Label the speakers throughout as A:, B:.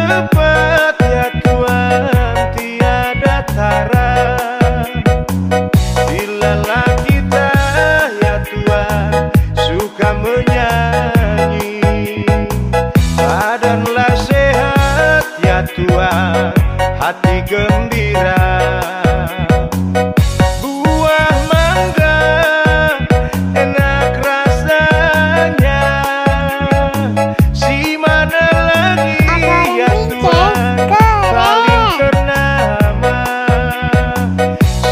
A: cepat ya Tuhan, tiada tara. Bila kita ya Tuhan suka menyanyi, badanlah sehat ya Tuhan, hati gembira. Buah mangga enak rasanya, si mana lagi ya Tuhan paling ternama.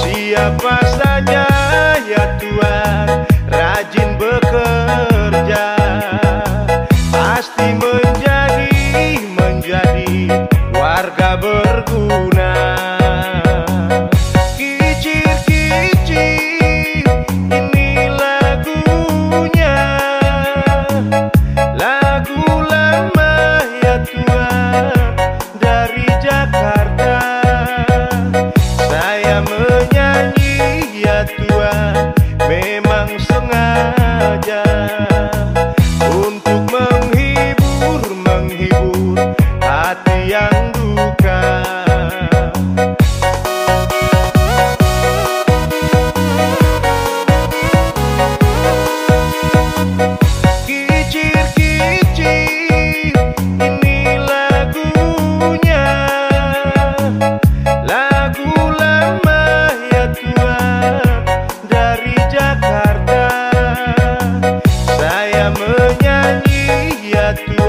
A: Siapa saja ya Tuhan rajin bekerja, pasti menjadi warga berguna. Kicir-kicir ini lagunya, lagu lama ya Tuhan dari Jakarta. Saya menyanyi ya Tuhan memang sengaja untuk menghibur hati yang duka. Kicir-kicir ini lagunya, lagu lama ya Tuhan dari Jakarta. Saya menyanyi ya Tuhan